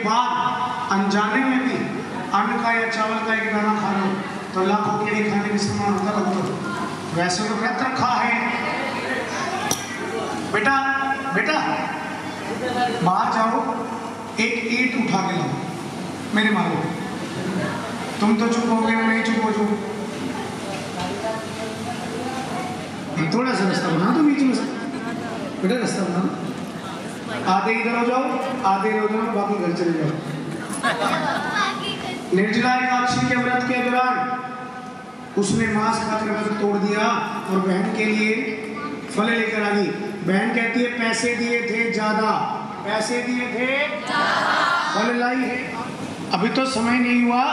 बाद अनजाने में भी अन्न का या चावल का एक दाना खा लो तो लाखों कीड़े खाने के समान होता लगता। वैसे तो व्रत रखा है। बेटा बेटा बाहर जाओ, एक ईंट उठा के लाओ, मेरे मारो। तुम तो चुप हो गए, मैं चुप हो जाऊं। थोड़ा सा रास्ता बना दो बीच में से, बेटा रास्ता बना। आधे इधर हो जाओ, आधे इधर हो जाओ, बाकी घर चले जाओ। निर्जला एकादशी के व्रत के दौरान उसने मांस खाकर व्रत तोड़ दिया और बहन के लिए फल लेकर आ गई। बहन कहती है पैसे दिए थे ज्यादा, पैसे दिए थे फल लाई है। अभी तो समय नहीं हुआ।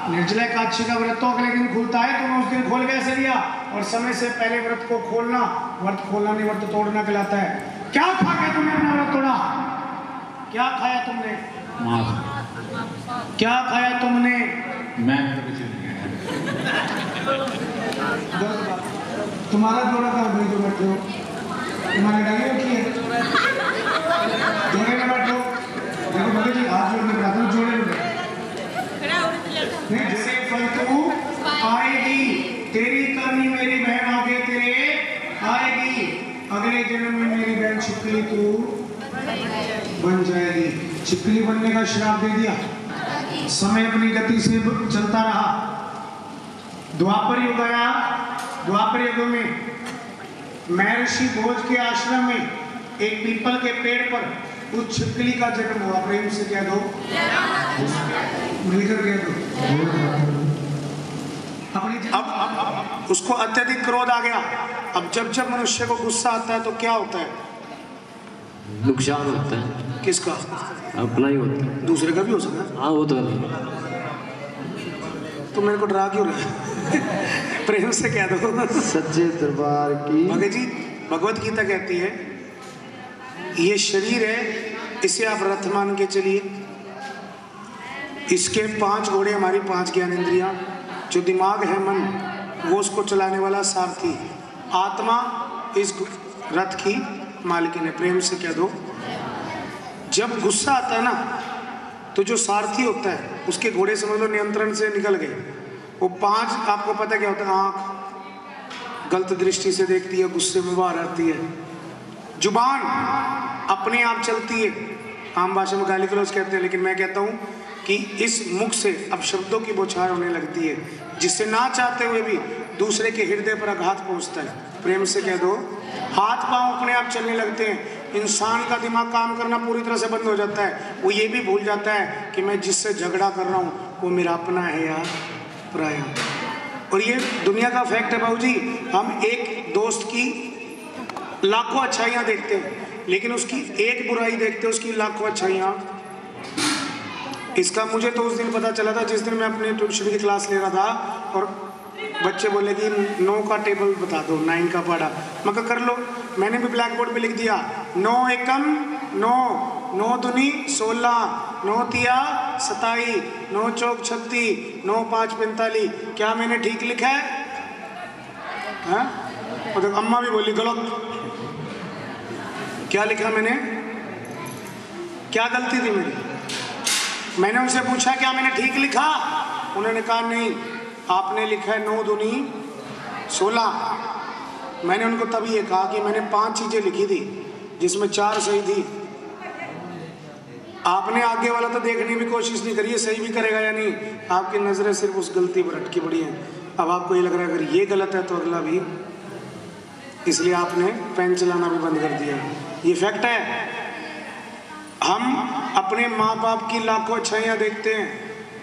निर्जला एकादशी का व्रत तो अगले दिन खुलता है, तो उस दिन खोल कैसे दिया? और समय से पहले व्रत को खोलना, व्रत खोलना नहीं व्रत तोड़ना कहलाता है। क्या खा के तुमने अपना व्रत तोड़ा? क्या खाया तुमने? क्या खाया तुमने? मैं कुछ नहीं खाया। तुम्हारा जोड़ा कहाँ भाई जो बैठे हो? तुम्हारी लड़ाई हो की है? जोड़े में बैठो। देखो भगत जी हाथ जोड़ में बैठा हूँ, जोड़े में बैठो। नहीं जैसे फल तू पाएगी, तेरी करनी मेरी बहन आगे तेरे आएगी। अगले जन्म में मेरी बहन छिपकली तू बन जाएगी। छिपकली बनने का श्राप दे दिया। समय अपनी गति से चलता रहा। द्वापर युग आया। द्वापर युग में महर्षि भोज के आश्रम में एक पीपल के पेड़ पर उस छिपकली का जन्म हुआ। प्रेम से कह दो, मिलकर कह दो। अब उसको अत्यधिक क्रोध आ गया। अब जब मनुष्य को गुस्सा आता है तो क्या होता है? नुकसान होता है। किसका? अपना ही होता है, दूसरे का भी हो सकता है। हाँ वो तो है। तो मेरे को डरा क्यों रहे? प्रेम से कह दो, सच्चे दरबार की। भगत जी भगवत गीता कहती है ये शरीर है, इसे आप रथ मान के चलिए। इसके 5 घोड़े हमारी 5 ज्ञानेंद्रियां, जो दिमाग है मन, वो उसको चलाने वाला सारथी। आत्मा इस रथ की मालकिन है। प्रेम से कह दो। जब गुस्सा आता है ना, तो जो सारथी होता है उसके घोड़े समझ लो नियंत्रण से निकल गए। वो 5 आपको पता क्या होता है? आँख गलत दृष्टि से देखती है, गुस्से में बाहर आती है। जुबान अपने आप चलती है, आम भाषा में गाली गलौज कहते हैं, लेकिन मैं कहता हूँ कि इस मुख से अब शब्दों की बौछार होने लगती है, जिससे ना चाहते हुए भी दूसरे के हृदय पर आघात पहुँचता है। प्रेम से कह दो। हाथ पांव अपने आप चलने लगते हैं। इंसान का दिमाग काम करना पूरी तरह से बंद हो जाता है। वो ये भी भूल जाता है कि मैं जिससे झगड़ा कर रहा हूँ वो मेरा अपना है या पराया। और ये दुनिया का फैक्ट है बाबूजी। हम एक दोस्त की लाखों अच्छाइयाँ देखते हैं, लेकिन उसकी एक बुराई देखते हैं, उसकी लाखों अच्छाइयाँ। इसका मुझे तो उस दिन पता चला था जिस दिन मैं अपने ट्यूशन की क्लास ले रहा था और बच्चे बोले कि 9 का टेबल बता दो, 9 का पढ़ा। मैं कहा कर लो। मैंने भी ब्लैक बोर्ड पे लिख दिया 9 एकम 9, 9 दूनी 16, 9 तिया 27, 9 चौक 36, 9 5 45। क्या मैंने ठीक लिखा है? हाँ? और तो अम्मा भी बोली गलत। क्या लिखा मैंने? क्या गलती थी मेरी? मैंने उनसे पूछा क्या मैंने ठीक लिखा? उन्होंने कहा नहीं, आपने लिखा है 9 दूनी 16। मैंने उनको तभी ये कहा कि मैंने 5 चीजें लिखी थी जिसमें 4 सही थी। आपने आगे वाला तो देखने की कोशिश नहीं करी है सही भी करेगा या नहीं। आपकी नजरें सिर्फ उस गलती पर अटकी पड़ी हैं। अब आपको ये लग रहा है अगर ये गलत है तो अगला भी, इसलिए आपने पेन चलाना भी बंद कर दिया। ये फैक्ट है। हम अपने माँ बाप की लाखों अच्छाइयाँ देखते हैं,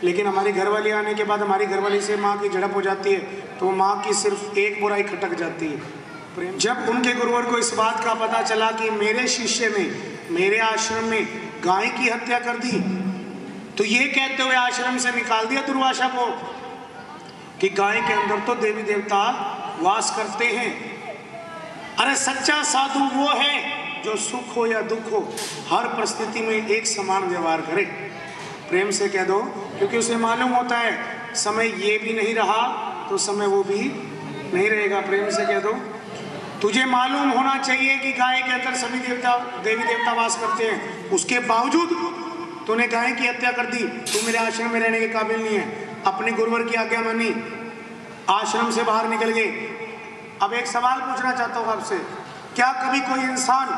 लेकिन हमारी घरवाली आने के बाद हमारी घरवाली से माँ की झड़प हो जाती है तो माँ की सिर्फ एक बुराई खटक जाती है। जब उनके गुरुवर को इस बात का पता चला कि मेरे शिष्य ने मेरे आश्रम में गाय की हत्या कर दी, तो ये कहते हुए आश्रम से निकाल दिया दुर्वासा को कि गाय के अंदर तो देवी देवता वास करते हैं। अरे सच्चा साधु वो है जो सुख हो या दुख हो हर परिस्थिति में एक समान व्यवहार करे। प्रेम से कह दो, क्योंकि उसे मालूम होता है समय ये भी नहीं रहा तो समय वो भी नहीं रहेगा। प्रेम से कह दो, तुझे मालूम होना चाहिए कि गाय के अंदर सभी देवी देवता वास करते हैं, उसके बावजूद तूने गाय की हत्या कर दी, तू मेरे आश्रम में रहने के काबिल नहीं है। अपने गुरुवर की आज्ञा मानी, आश्रम से बाहर निकल गए। अब एक सवाल पूछना चाहता हूं आपसे, क्या कभी कोई इंसान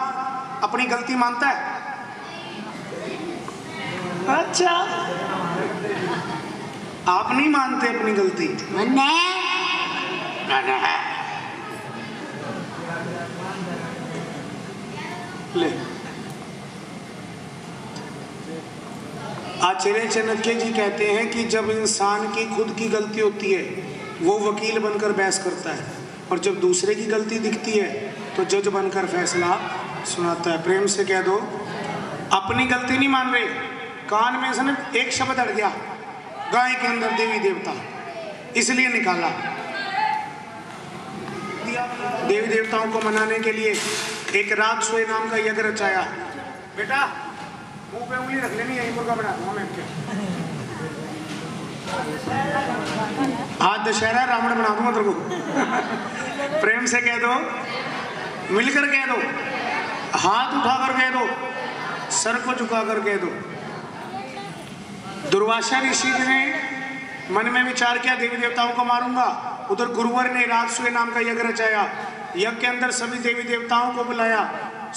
अपनी गलती मानता है? अच्छा, आप नहीं मानते अपनी गलती? ले, आचार्य चाणक्य जी कहते हैं कि जब इंसान की खुद की गलती होती है वो वकील बनकर बहस करता है, और जब दूसरे की गलती दिखती है तो जज बनकर फैसला सुनाता है। प्रेम से कह दो, अपनी गलती नहीं मान रहे। कान में से एक शब्द अड़ गया, गाय के अंदर देवी देवता, इसलिए निकाला। देवी देवताओं को मनाने के लिए एक राजसूय नाम का यज्ञ रचाया। बेटा मुंह पे उंगली रख लेनी, यहीं मुर्गा बना दूंगा मैं क्या। आज दशहरा रावण बना दूंगा तेरे को। प्रेम से कह दो, मिलकर कह दो, हाथ उठाकर कह दो, सर को झुकाकर कह दो। दुर्वासा ऋषि ने मन में विचार किया देवी देवताओं को मारूंगा। उधर गुरुवर ने राजसूय नाम का यज्ञ रचाया। यज्ञ के अंदर सभी देवी देवताओं को बुलाया,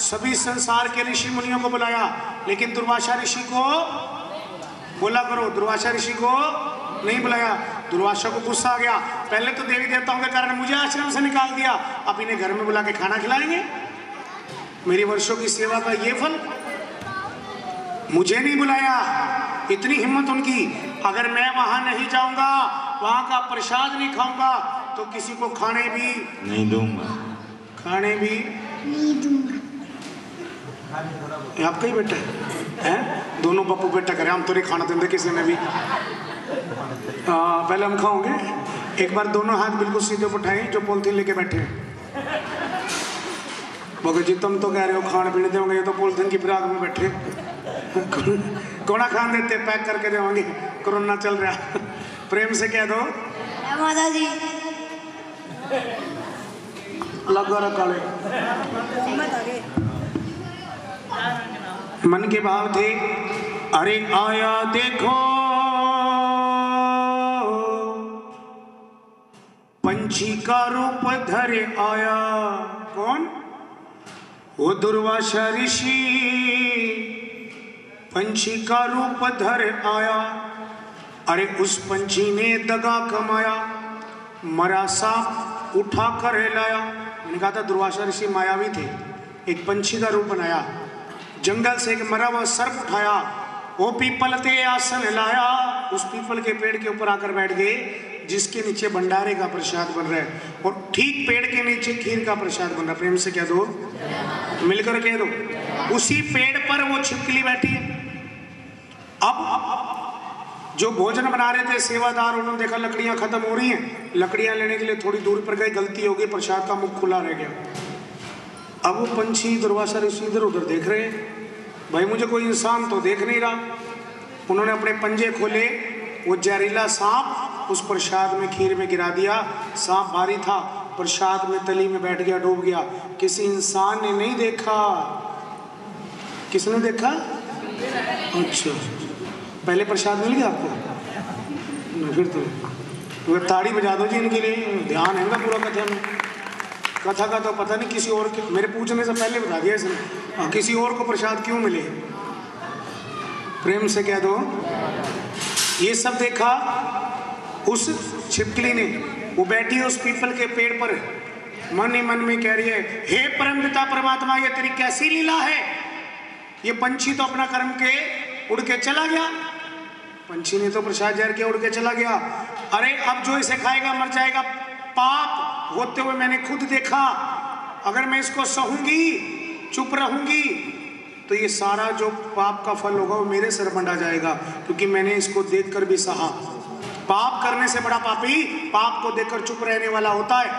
सभी संसार के ऋषि मुनियों को बुलाया, लेकिन दुर्वासा ऋषि को बोला करो, दुर्वासा ऋषि को नहीं बुलाया। दुर्वासा को गुस्सा आ गया, पहले तो देवी देवताओं के कारण मुझे आश्रम से निकाल दिया, अब इन्हें घर में बुला के खाना खिलाएंगे। मेरी वर्षों की सेवा का ये फल, मुझे नहीं बुलाया। इतनी हिम्मत उनकी, अगर मैं वहां नहीं जाऊंगा, वहां का प्रसाद नहीं खाऊंगा तो किसी को खाने भी नहीं दूंगा, खाने भी नहीं दूंगा। आपका ही बेटा है? दोनों बापू बेटा करे, हम तो नहीं खाना देंगे किसी ने भी। पहले हम खाओगे। एक बार दोनों हाथ बिल्कुल सीधे उठाएं जो पॉलिथीन लेके बैठे हैं। मगर जी तुम तो कह रहे हो खाने पीने देंगे, ये तो पॉलिथीन की फिराक में बैठे। कोना खान देते, पैक करके देंगे, कोरोना चल रहा। प्रेम से कह दो, माता जी लगा रकाले। मन के भाव थे, अरे आया देखो पंछी का रूप धरे आया। कौन? वो दुर्वासा ऋषि पंछी का रूप धरे आया। अरे उस पंछी ने दगा कमाया, मरा सांप उठा कर लाया। मैंने कहा था दुर्वासा ऋषि मायावी थे। एक पंछी का रूप बनाया, जंगल से एक मरा हुआ सर्प उठाया, वो पीपल ते आसन लाया। उस पीपल के पेड़ के ऊपर आकर बैठ गए, जिसके नीचे भंडारे का प्रसाद बन रहा है, और ठीक पेड़ के नीचे खीर का प्रसाद बन रहा है। प्रेम से कह दो, मिलकर कह दो। उसी पेड़ पर वो छिपकली बैठी है। अब जो भोजन बना रहे थे सेवादार, उन्होंने देखा लकड़ियां खत्म हो रही हैं, लकड़ियां लेने के लिए थोड़ी दूर पर गए, गलती हो गई, प्रसाद का मुख खुला रह गया। अब वो पंछी दुर्वासा ऋषि इधर उधर देख रहे हैं, भाई मुझे कोई इंसान तो देख नहीं रहा। उन्होंने अपने पंजे खोले, वो जहरीला सांप उस प्रसाद में खीर में गिरा दिया। सांप भारी था, प्रसाद में तली में बैठ गया, डूब गया। किसी इंसान ने नहीं देखा। किसने देखा? अच्छा, पहले प्रसाद मिल गया आपको? फिर तो ताड़ी बजा दो जी इनके लिए, ध्यान है ना पूरा कथा में। कथा का तो पता नहीं, किसी और के मेरे पूछने से पहले बता दिया इसने। किसी और को प्रसाद क्यों मिले? प्रेम से कह दो, ये सब देखा उस छिपकली ने। वो बैठी है उस पीपल के पेड़ पर, मन ही मन में कह रही है, हे परमपिता परमात्मा, ये तेरी कैसी लीला है। ये पंछी तो अपना कर्म के उड़ के चला गया, पंछी ने तो प्रसाद जहर के उड़ के चला गया। अरे अब जो इसे खाएगा मर जाएगा। पाप होते हुए मैंने खुद देखा। अगर मैं इसको सहूंगी, चुप रहूंगी, तो ये सारा जो पाप का फल होगा वो मेरे सर मंडा जाएगा, क्योंकि मैंने इसको देखकर भी सहा। पाप करने से बड़ा पापी पाप को देखकर चुप रहने वाला होता है।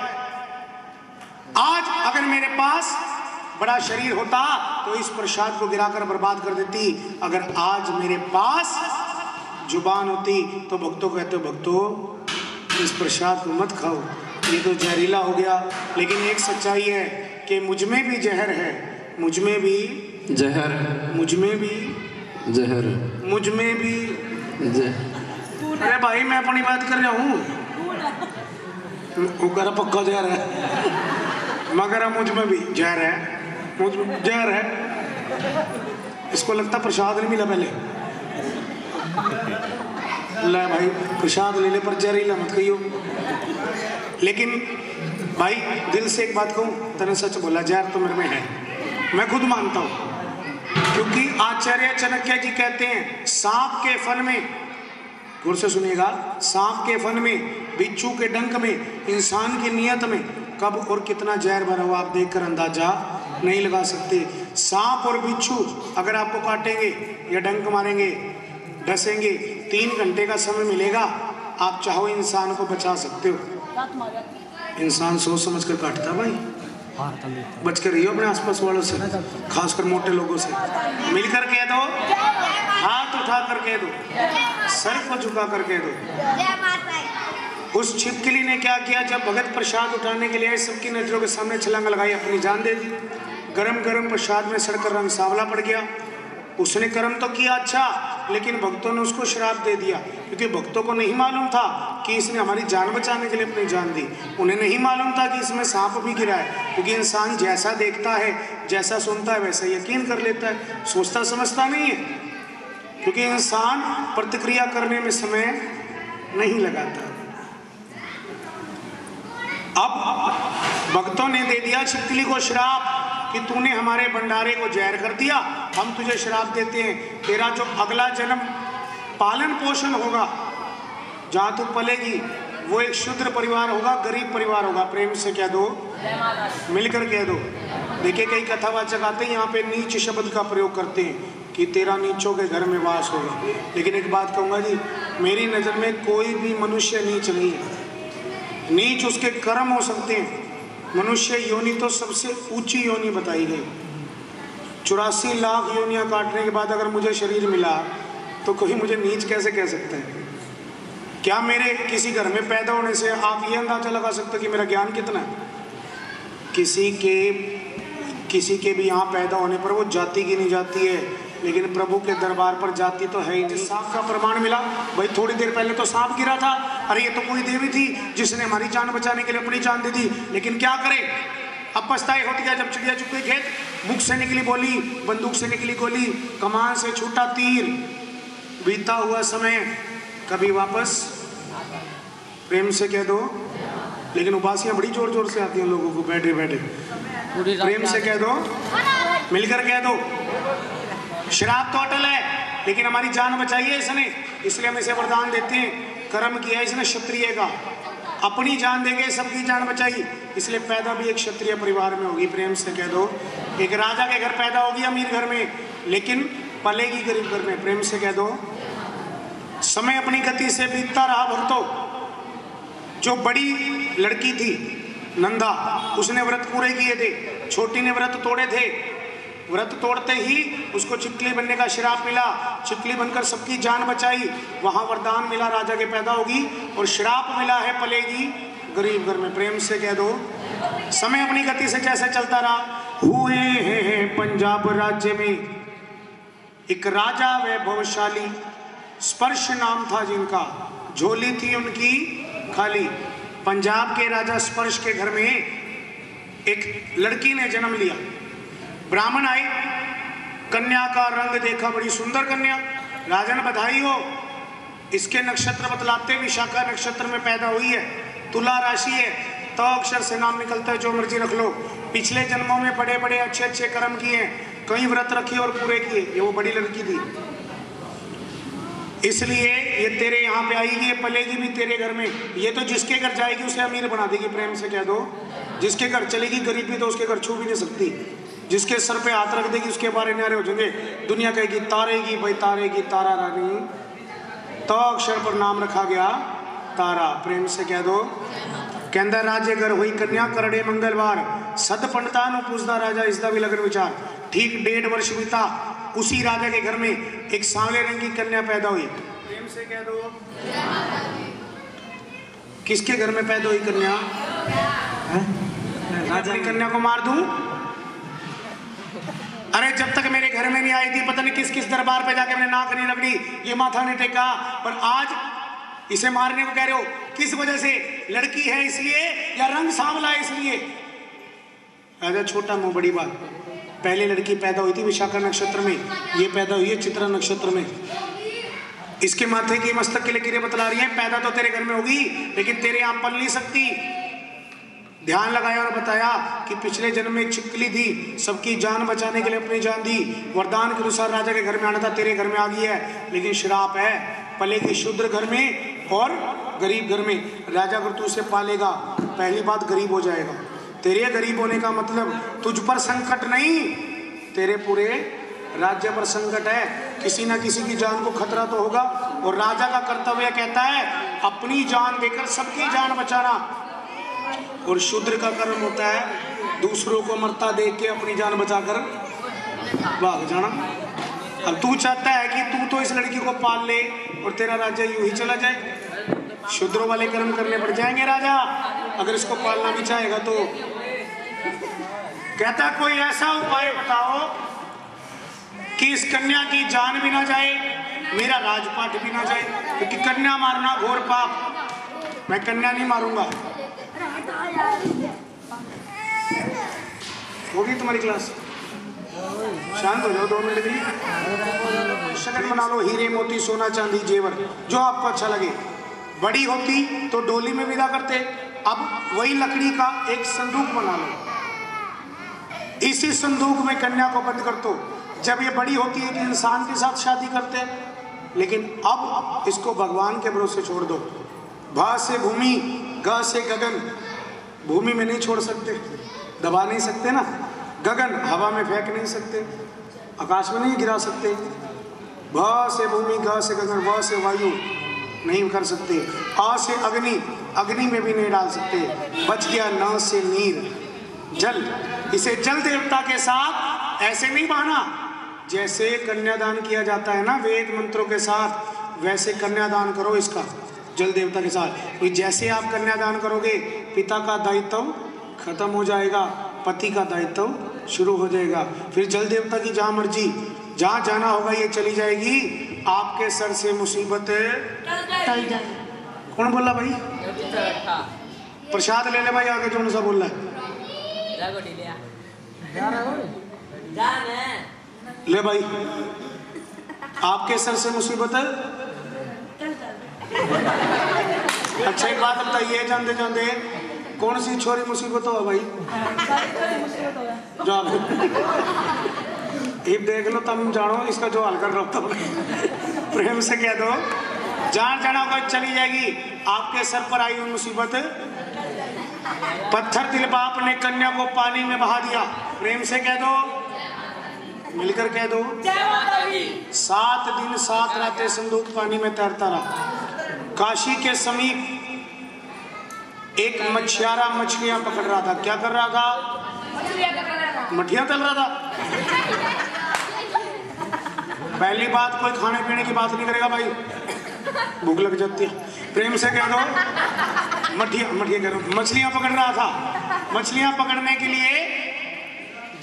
आज अगर मेरे पास बड़ा शरीर होता तो इस प्रसाद को गिराकर बर्बाद कर देती। अगर आज मेरे पास जुबान होती तो भक्तों कहते, भक्तों इस प्रसाद को मत खाओ, ये तो जहरीला हो गया। लेकिन एक सच्चाई है कि मुझ में भी जहर है, मुझ में भी जहर, मुझ में भी जहर मुझ में भी अरे भाई मैं अपनी बात कर रहा हूँ। उगर पक्का जहर है मगर मुझ में भी जहर है, मुझ में जहर है। इसको लगता प्रसाद नहीं मिला पहले। ले भाई प्रसाद ले ले पर जहरीला मत कहियो। लेकिन भाई दिल से एक बात कहूँ, तने सच बोला, जहर तो मेरे में है, मैं खुद मानता हूँ। क्योंकि आचार्य चाणक्य जी कहते हैं सांप के फन में, गौर से सुनिएगा, सांप के फन में, बिच्छू के डंक में, इंसान की नियत में कब और कितना जहर भरा हुआ आप देखकर अंदाजा नहीं लगा सकते। सांप और बिच्छू अगर आपको काटेंगे या डंक मारेंगे, डसेंगे, 3 घंटे का समय मिलेगा, आप चाहो इंसान को बचा सकते हो। इंसान सोच समझ कर काटता भाई। बच कर रहिए अपने आसपास वालों से, खासकर मोटे लोगों से। मिलकर कह दो, हाथ उठा कर कह दो, सर को झुका कर कह दो। उस छिपकली ने क्या किया, जब भगत प्रसाद उठाने के लिए सबकी नजरों के सामने छलांग लगाई, अपनी जान दे दी। गरम गरम प्रसाद में सड़कर रंग सांवला पड़ गया। उसने कर्म तो किया अच्छा, लेकिन भक्तों ने उसको श्राप दे दिया, क्योंकि भक्तों को नहीं मालूम था कि इसने हमारी जान बचाने के लिए अपनी जान दी। उन्हें नहीं मालूम था कि इसमें सांप भी गिरा है, क्योंकि इंसान जैसा देखता है, जैसा सुनता है, वैसा यकीन कर लेता है, सोचता समझता नहीं है। क्योंकि इंसान प्रतिक्रिया करने में समय नहीं लगाता। अब भक्तों ने दे दिया छिपकली को श्राप कि तूने हमारे भंडारे को जहर कर दिया, हम तुझे श्राप देते हैं, तेरा जो अगला जन्म पालन पोषण होगा, जहाँ तू पलेगी, वो एक शूद्र परिवार होगा, गरीब परिवार होगा। प्रेम से कह दो, मिलकर कह दो। देखिए कई कथावाचक आते हैं यहाँ पे नीच शब्द का प्रयोग करते हैं कि तेरा नीचों के घर में वास होगा। लेकिन एक बात कहूँगा जी, मेरी नज़र में कोई भी मनुष्य नीच नहीं है। नीच उसके कर्म हो सकते हैं। मनुष्य योनि तो सबसे ऊंची योनि बताई गई। 84 लाख योनियां काटने के बाद अगर मुझे शरीर मिला तो कोई मुझे नीच कैसे कह सकता है? क्या मेरे किसी घर में पैदा होने से आप ये अंदाजा लगा सकते हो कि मेरा ज्ञान कितना है? किसी के भी यहाँ पैदा होने पर वो जाति गिनी जाती है, लेकिन प्रभु के दरबार पर जाति तो है ही नहीं। सांप का प्रमाण मिला भाई, थोड़ी देर पहले तो सांप गिरा था, अरे ये तो कोई देवी थी जिसने हमारी जान बचाने के लिए अपनी जान दे दी। लेकिन क्या करे, अब पछताई होती है जब चिड़िया चुप गई खेत, मुख से निकली बोली, बंदूक से निकली गोली, कमान से छूटा तीर, बीता हुआ समय कभी वापस। प्रेम से कह दो। लेकिन उबासियां बड़ी जोर जोर से आती हैं लोगों को बैठे बैठे। प्रेम से कह दो, मिलकर कह दो। शराब तो अटल है, लेकिन हमारी जान बचाई है इसने, इसलिए हम इसे वरदान देते हैं। कर्म किया इसने क्षत्रिय का, अपनी जान देके सबकी जान बचाई, इसलिए पैदा भी एक क्षत्रिय परिवार में होगी। प्रेम से कह दो, एक राजा के घर पैदा होगी, अमीर घर में, लेकिन पलेगी गरीब घर में। प्रेम से कह दो। समय अपनी गति से बीतता रहा भक्तों। जो बड़ी लड़की थी नंदा, उसने व्रत पूरे किए थे, छोटी ने व्रत तोड़े थे। व्रत तोड़ते ही उसको छिपकली बनने का श्राप मिला, छिपकली बनकर सबकी जान बचाई, वहां वरदान मिला राजा के पैदा होगी, और श्राप मिला है पलेगी गरीब घर में। प्रेम से कह दो। समय अपनी गति से कैसे चलता रहा। हुए हैं पंजाब राज्य में एक राजा वैभवशाली, स्पर्श नाम था जिनका, झोली थी उनकी खाली। पंजाब के राजा स्पर्श के घर में एक लड़की ने जन्म लिया। ब्राह्मण आए, कन्या का रंग देखा, बड़ी सुंदर कन्या। राजा ने बधाई हो, इसके नक्षत्र बतलाते विशाखा नक्षत्र में पैदा हुई है, तुला राशि है, तो अक्षर से नाम निकलता है, जो मर्जी रख लो। पिछले जन्मों में बड़े बड़े अच्छे अच्छे कर्म किए, कई व्रत रखे और पूरे किए। ये वो बड़ी लड़की थी, इसलिए ये तेरे यहाँ पे आएगी, ये पलेगी भी तेरे घर में। ये तो जिसके घर जाएगी उसे अमीर बना देगी। प्रेम से कह दो। जिसके घर चलेगी गरीबी तो उसके घर छू भी नहीं सकती। जिसके सर पे हाथ रख देगी उसके बारे न्यारे हो जाएंगे। दुनिया कहेगी तारेगी भाई तारेगी तारा रानी, तो अक्षर पर नाम रखा गया तारा। प्रेम से कह दो। कहता राजे घर हुई कन्या करड़े मंगलवार, सद पंडिता नु पूछदा राजा इसदा भी लगन विचार। ठीक 1.5 वर्ष बीता, उसी राजा के घर में एक सांवले रंग की कन्या पैदा हुई। प्रेम से कह दो। किसके घर में पैदा हुई कन्या? राजा की कन्या को मार दूं? अरे जब तक मेरे घर में नहीं आई थी पता नहीं किस किस दरबार पे जाके मैंने नाक नहीं रगड़ी, ये माथा नहीं टेका, पर आज इसे मारने को कह रहे हो, किस वजह से? लड़की है इसलिए या रंग सांवला है इसलिए? राजा छोटा मुंह बड़ी बात। पहले लड़की पैदा हुई थी विशाखा नक्षत्र में, ये पैदा हुई है चित्रा नक्षत्र में। इसके माथे की मस्तक के लिए किरे बतला रही है, पैदा तो तेरे घर में होगी लेकिन तेरे यहां पल नहीं सकती। ध्यान लगाया और बताया कि पिछले जन्म में एक छिपकली थी, सबकी जान बचाने के लिए अपनी जान दी, वरदान के अनुसार राजा के घर में आना था, तेरे घर में आ गई है, लेकिन श्राप है, पलेगी शूद्र घर में और गरीब घर में। राजा अगर तू उसे पालेगा, पहली बात गरीब हो जाएगा। तेरे गरीब होने का मतलब तुझ पर संकट नहीं, तेरे पूरे राज्य पर संकट है, किसी ना किसी की जान को खतरा तो होगा। और राजा का कर्तव्य कहता है अपनी जान देकर सबकी जान बचाना, और शूद्र का कर्म होता है दूसरों को मरता देख के अपनी जान बचाकर भाग जाना। अब तू चाहता है कि तू तो इस लड़की को पाल ले और तेरा राज्य यूं ही चला जाए, शूद्रों वाले कर्म करने पड़ जाएंगे राजा अगर इसको पालना भी चाहेगा तो। कहता कोई ऐसा उपाय बताओ कि इस कन्या की जान भी ना जाए, मेरा राजपाट भी ना जाए, क्योंकि कन्या मारना घोर पाप, मैं कन्या नहीं मारूंगा। होगी तुम्हारी क्लास, शांत हो जाओ 2 मिनट के लिए, शगन बना लो, हीरे मोती सोना चांदी जेवर जो आपको अच्छा लगे। बड़ी होती तो डोली में विदा करते, अब वही लकड़ी का एक संदूक बना लो, इसी संदूक में कन्या को बंद कर दो। जब ये बड़ी होती है तो इंसान के साथ शादी करते, लेकिन अब इसको भगवान के भरोसे छोड़ दो। भा से भूमि, ग से गगन, भूमि में नहीं छोड़ सकते, दबा नहीं सकते ना, गगन हवा में फेंक नहीं सकते, आकाश में नहीं गिरा सकते, भ से भूमि, ग से गगन, व से वायु नहीं कर सकते, आ से अग्नि, अग्नि में भी नहीं डाल सकते, बच गया न से नीर, जल। इसे जल देवता के साथ ऐसे नहीं बहाना, जैसे कन्यादान किया जाता है ना वेद मंत्रों के साथ, वैसे कन्यादान करो इसका जल देवता के साथ। जैसे आप कन्यादान करोगे पिता का दायित्व खत्म हो जाएगा, पति का दायित्व शुरू हो जाएगा। फिर जल देवता की जहाँ मर्जी, जहाँ जाना होगा ये चली जाएगी, आपके सर से मुसीबत टल जाएगी। कौन बोला भाई? प्रसाद ले ले भाई, आगे जो सा बोल रहा है ले भाई, आपके सर से मुसीबत है। अच्छा एक बात बताइए, जानते जानते कौन सी छोरी मुसीबत हो भाई? जो आप देख लो तुम जानो इसका जो हल कर रहा हो, प्रेम से कह दो जान जाना होगा चली जाएगी। आपके सर पर आई हुई मुसीबत, पत्थर दिल बाप ने कन्या को पानी में बहा दिया, प्रेम से कह दो, मिलकर कह दो 7 दिन 7 रातें संदूक पानी में तैरता रहा। काशी के समीप एक मछियारा मछलियां पकड़ रहा था। क्या कर रहा था? मठिया तल रहा था। पहली बात, कोई खाने पीने की बात नहीं करेगा भाई, भूख लग जाती है। प्रेम से कह दो मठिया कह दो, मछलियां पकड़ रहा था। मछलियां पकड़ने के लिए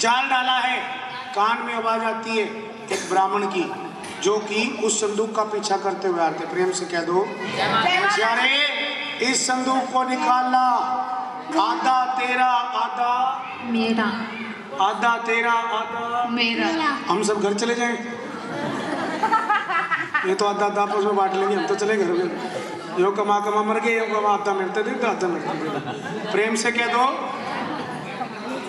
जाल डाला है, कान में आवाज आती है एक ब्राह्मण की, जो कि उस संदूक का पीछा करते हुए आते। प्रेम से कह दो मछियारे इस संदूक को निकालना, आधा तेरा आधा मेरा, आधा तेरा आधा मेरा। हम सब घर चले जाएं, ये तो आधा आधा आपस में बांट लेंगे, हम तो चले घर में। यो कमा कमा मर गए, यो कमा आधा मिलते थे तो आधा मिलते। प्रेम से कह दो,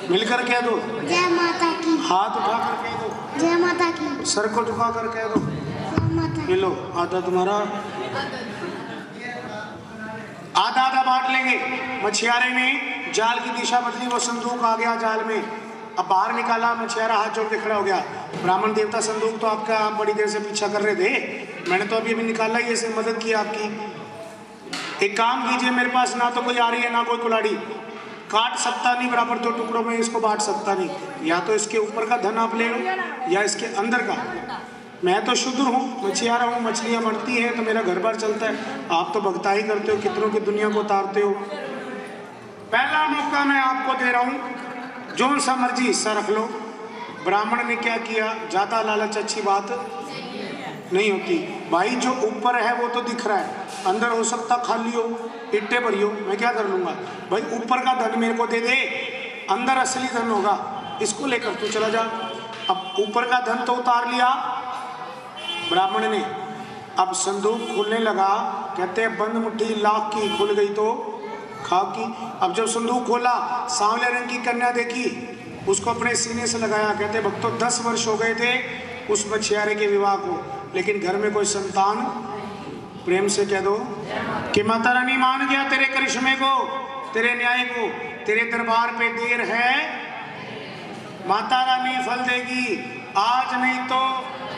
मिलकर कह दो जय माता की, हाथ उठा कर कह दो जय माता की, सर को झुका कर कह दो जय माता। ये लो आधा तुम्हारा, आधा आधा बांट लेंगे। मछियारे ने जाल की दिशा बदली, वो संदूक आ गया जाल में। अब बाहर निकाला, मछियारा हाथ जोड़ के खड़ा हो गया। ब्राह्मण देवता संदूक तो आपका, आप बड़ी देर से पीछा कर रहे थे, मैंने तो अभी निकाला ही, ऐसे मदद की आपकी। एक काम कीजिए, मेरे पास ना तो कोई आ रही है ना कोई कुलाड़ी, काट सकता नहीं बराबर 2 टुकड़ों में, इसको बांट सकता नहीं, या तो इसके ऊपर का धन आप ले लो या इसके अंदर का। मैं तो शूद्र हूँ, मछियारा हूँ, मछलियाँ मरती हैं तो मेरा घर बार चलता है, आप तो भगताई करते हो, कितनों की दुनिया को उतारते हो। पहला मौका मैं आपको दे रहा हूँ, जो सा मर्जी हिस्सा रख लो, ब्राह्मण ने क्या किया, ज्यादा लालच अच्छी बात नहीं होती भाई। जो ऊपर है वो तो दिख रहा है, अंदर हो सकता खाली हो, इट्टे भरी हो, मैं क्या कर लूंगा भाई। ऊपर का धन मेरे को दे दे, अंदर असली धन होगा, इसको लेकर तू चला जा। अब ऊपर का धन तो उतार लिया ब्राह्मण ने, अब संदूक खुलने लगा। कहते हैं बंद मुट्ठी लाख की, खुल गई तो खाक की। अब जब संदूक खोला, सांवले रंग की कन्या देखी, उसको अपने सीने से लगाया। कहते भक्तों 10 वर्ष हो गए थे उस मछियारे के विवाह को, लेकिन घर में कोई संतान। प्रेम से कह दो कि माता रानी मान गया तेरे करिश्मे को, तेरे न्याय को, तेरे दरबार पे देर है, माता रानी फल देगी, आज नहीं तो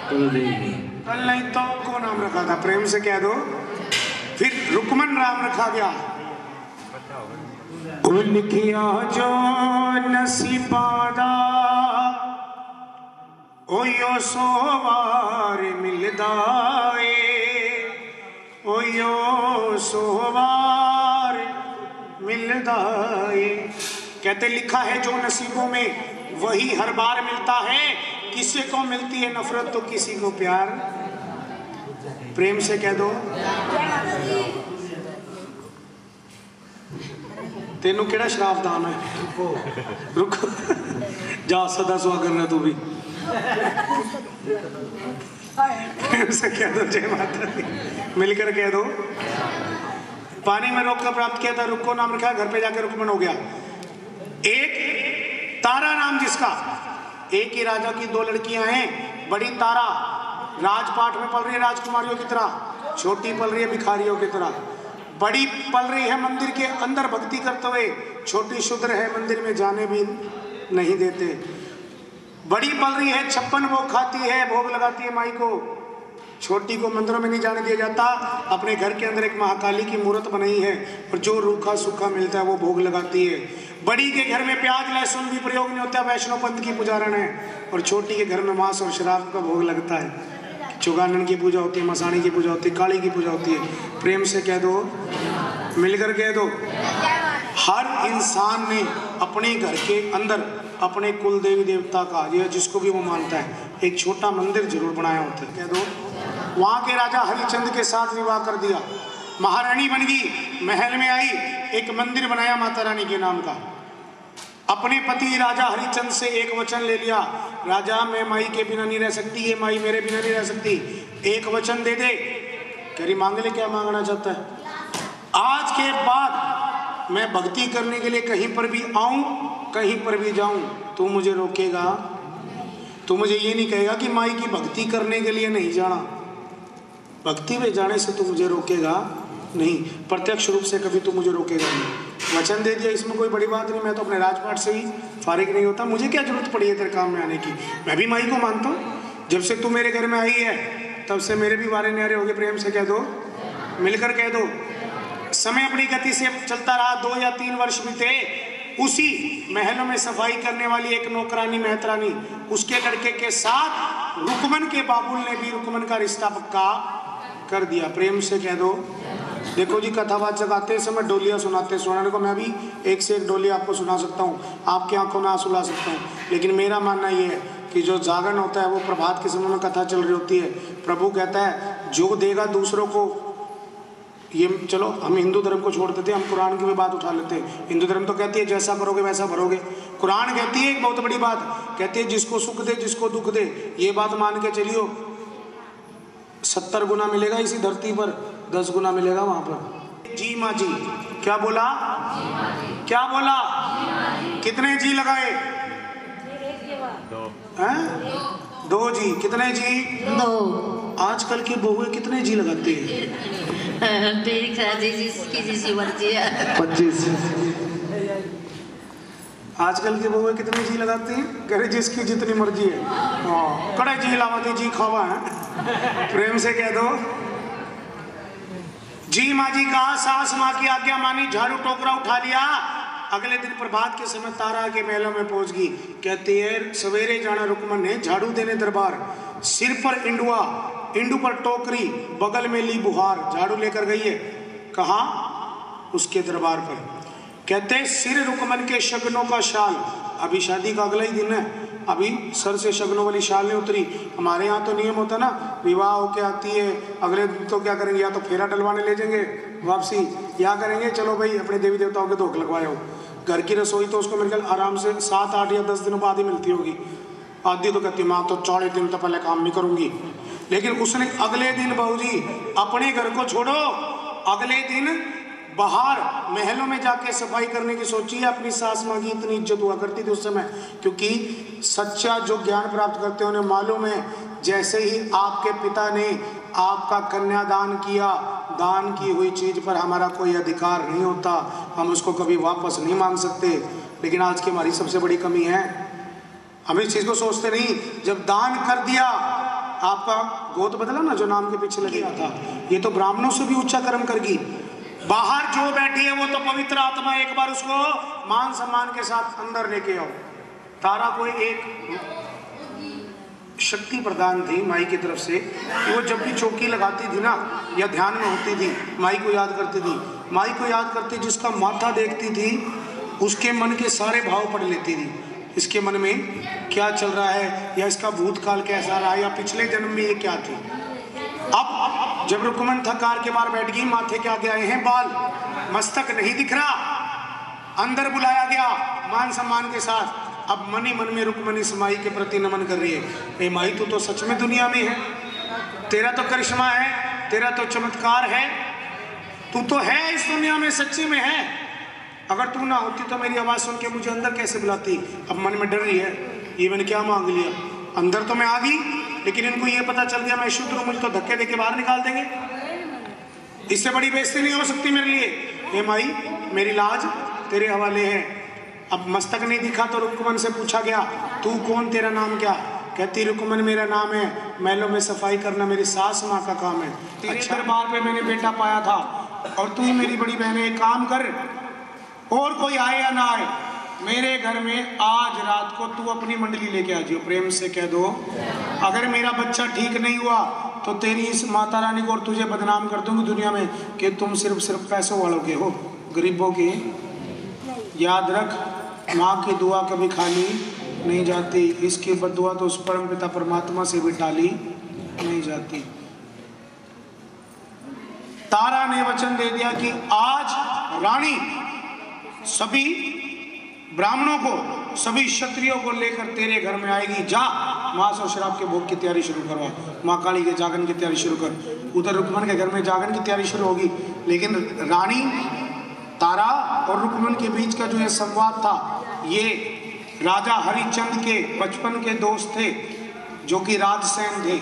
कल देगी, कल नहीं तो। कौन नाम रखा था? प्रेम से कह दो। फिर रुकमन राम रखा गया। लिखिया जो नसीबादा ओयो सोवार मिलदाए, ओयो सोवार मिलदाए। कहते लिखा है जो नसीबों में वही हर बार मिलता है, किसी को मिलती है नफरत तो किसी को प्यार। प्रेम से कह दो। तेनू केड़ा शराब दान है? रुको जा, सदा सुहा करना तू भी। प्रेम से कह दो जय माता दी, मिलकर कह दो। पानी में रोक कर प्राप्त किया था, रुको नाम रखा, घर पे जाकर रुकमन हो गया। एक तारा नाम जिसका, एक ही राजा की 2 लड़कियां हैं। बड़ी तारा राजपाट में पल रही है राजकुमारियों की तरह, छोटी पल रही है भिखारियों की तरह। बड़ी पल रही है मंदिर के अंदर भक्ति करते हुए, छोटी शुद्र है मंदिर में जाने भी नहीं देते। बड़ी पल रही है 56 भोग खाती है, भोग लगाती है माई को, छोटी को मंदिरों में नहीं जाने दिया जाता। अपने घर के अंदर एक महाकाली की मूर्त बनाई है और जो रूखा सूखा मिलता है वो भोग लगाती है। बड़ी के घर में प्याज लहसुन भी प्रयोग नहीं होता, वैष्णव पंथ की पुजारण है। और छोटी के घर में मांस और शराब का भोग लगता है। चुगानन की पूजा होती है, मसाणी की पूजा होती है, काली की पूजा होती है। प्रेम से कह दो, मिलकर कह दो। हर इंसान ने अपने घर के अंदर अपने कुल देवी देवता का, या जिसको भी वो मानता है, एक छोटा मंदिर जरूर बनाया होता है। कह दो। वहाँ के राजा हरिचंद के साथ विवाह कर दिया, महारानी बन गई, महल में आई, एक मंदिर बनाया माता रानी के नाम का। अपने पति राजा हरिचंद से एक वचन ले लिया, राजा मैं माई के बिना नहीं रह सकती, ये माई मेरे बिना नहीं रह सकती, एक वचन दे दे। कह रही मांग ले, क्या मांगना चाहता है? आज के बाद मैं भक्ति करने के लिए कहीं पर भी आऊं, कहीं पर भी जाऊं, तू मुझे रोकेगा? तू मुझे ये नहीं कहेगा कि माई की भक्ति करने के लिए नहीं जाना, भक्ति में जाने से तू मुझे रोकेगा नहीं, प्रत्यक्ष रूप से कभी तू मुझे रोकेगा नहीं। वचन दे दिया, इसमें कोई बड़ी बात नहीं। मैं तो अपने राजपाट से ही फारिग नहीं होता, मुझे क्या जरूरत पड़ी है तेरे काम में आने की? मैं भी माई को मानता हूँ। जब से तू मेरे घर में आई है तब से मेरे भी वारे न्यारे हो गए। प्रेम से कह दो, मिलकर कह दो। समय अपनी गति से चलता रहा, 2 या 3 वर्ष बीते। उसी महलों में सफाई करने वाली एक नौकरानी मेहतरानी, उसके लड़के के साथ रुकमन के बाबुल ने भी रुकमन का रिश्ता पक्का कर दिया। प्रेम से कह दो। देखो जी, कथावाचक आते समय डोलियाँ सुनाते, सुनाने को मैं भी एक से एक डोली आपको सुना सकता हूँ, आपकी आंखों में आंसू ला सकता हूँ। लेकिन मेरा मानना ये है कि जो जागरण होता है वो प्रभात के समय में कथा चल रही होती है। प्रभु कहता है जो देगा दूसरों को, ये चलो हम हिंदू धर्म को छोड़ देते हैं, हम कुरान की भी बात उठा लेते हैं। हिंदू धर्म तो कहती है जैसा करोगे वैसा भरोगे। कुरान कहती है एक बहुत बड़ी बात, कहती है जिसको सुख दे जिसको दुख दे। ये बात मान के चलियो, 70 गुना मिलेगा इसी धरती पर, 10 गुना मिलेगा वहां पर। जी माँ जी, क्या बोला? क्या बोला? कितने जी लगाए? 2 जी। कितने जी? 2। आजकल की बहुएं कितने जी लगाते हैं? ठीक है जी, जिसकी जिसकी मर्जी है। 25। आजकल की बहुएं कितने जी लगाती हैं? कह रहे जिसकी जितनी मर्जी है। हाँ, कड़े जी लावती जी खावा है। प्रेम से कह दो। जी माँ जी कहा, सास माँ की आज्ञा मानी, झाड़ू टोकरा उठा लिया। अगले दिन प्रभात के समय तारा के महलों में पहुंच गई। कहती है सवेरे जाना रुकमन ने झाड़ू देने दरबार, सिर पर इंडुआ, इंडू पर टोकरी, बगल में ली बुहार, झाड़ू लेकर गई है। कहा? उसके दरबार पर। कहते सिर रुकमन के शगनों का शाल, अभी शादी का अगला ही दिन है, अभी सर से शगनों वाली शाल नहीं उतरी। हमारे यहाँ तो नियम होता ना, विवाह होके आती है अगले दिन तो क्या करेंगे, या तो फेरा डलवाने ले जाएंगे वापसी, या करेंगे चलो भाई अपने देवी देवताओं के धोख लगवाए हो। घर की रसोई तो उसको मेरे ख्याल आराम से 7, 8 या 10 दिनों बाद ही मिलती होगी। आदि तो कहती माँ तो 40 दिन तो पहले काम नहीं करूँगी, लेकिन उसने अगले दिन बहू जी अपने घर को छोड़ो, अगले दिन बाहर महलों में जाके सफाई करने की सोची है। अपनी सास माँ की इतनी इज्जत हुआ करती थी उस समय, क्योंकि सच्चा जो ज्ञान प्राप्त करते हैं उन्हें मालूम है जैसे ही आपके पिता ने आपका कन्यादान किया, दान की हुई चीज पर हमारा कोई अधिकार नहीं होता, हम उसको कभी वापस नहीं मांग सकते। लेकिन आज की हमारी सबसे बड़ी कमी है, हम इस चीज को सोचते नहीं। जब दान कर दिया, आपका गोद बदला ना जो नाम के पीछे लग गया था, ये तो ब्राह्मणों से भी ऊंचा कर्म करगी। बाहर जो बैठी है वो तो पवित्र आत्मा, एक बार उसको मान सम्मान के साथ अंदर लेके आओ। तारा को एक शक्ति प्रदान थी माई की तरफ से कि वो जब भी चौकी लगाती थी ना या ध्यान में होती थी, माई को याद करती थी। माई को याद करती, जिसका माथा देखती थी उसके मन के सारे भाव पढ़ लेती थी। इसके मन में क्या चल रहा है, या इसका भूतकाल कैसा रहा, या पिछले जन्म में ये क्या थी। अब जब रुक्मन थकार के बाहर बैठ गई, माथे के आगे आए हैं बाल, मस्तक नहीं दिख रहा, अंदर बुलाया गया मान सम्मान के साथ। अब मन ही मन में रुक्मन इस माई के प्रति नमन कर रही है। ए माई, तू तो सच में दुनिया में है, तेरा तो करिश्मा है, तेरा तो चमत्कार है, तू तो है इस दुनिया में, सच्ची में है। अगर तू ना होती तो मेरी आवाज सुन के मुझे अंदर कैसे बुलाती। अब मन में डर रही है, ये मैंने क्या मांग लिया। अंदर तो मैं आ गई, लेकिन इनको ये पता चल गया मैं शुद्ध हूं, मुझे तो धक्के देके बाहर निकाल देंगे। इससे बड़ी बेइज्जती नहीं हो सकती मेरे लिए। हे माई, मेरी लाज तेरे हवाले है। अब मस्तक नहीं दिखा तो रुक्मन से पूछा गया, तू कौन, तेरा नाम क्या। कहती रुक्मन मेरा नाम है, महलों में सफाई करना मेरी सास माँ का काम है। तेरे दरबार पे मैंने बेटा पाया था और तू ही मेरी बड़ी बहन है। एक काम कर, और कोई आए या ना आए, मेरे घर में आज रात को तू अपनी मंडली लेके आ जाओ। प्रेम से कह दो, अगर मेरा बच्चा ठीक नहीं हुआ तो तेरी इस माता रानी को और तुझे बदनाम कर दूंगी दुनिया में कि तुम सिर्फ पैसों वालों के हो, गरीबों के। याद रख, माँ की दुआ कभी खाली नहीं जाती, इसकी बद्दुआ तो उस परम पिता परमात्मा से भी टाली नहीं जाती। तारा ने वचन दे दिया कि आज रानी सभी ब्राह्मणों को, सभी क्षत्रियों को लेकर तेरे घर में आएगी। जा मांस और शराब के भोग की तैयारी शुरू करवा, माँ काली के जागरण की तैयारी शुरू कर। उधर रुक्मन के घर में जागरण की तैयारी शुरू होगी। लेकिन रानी तारा और रुक्मन के बीच का जो ये संवाद था, ये राजा हरिचंद के बचपन के दोस्त थे, जो कि राजसेन थे,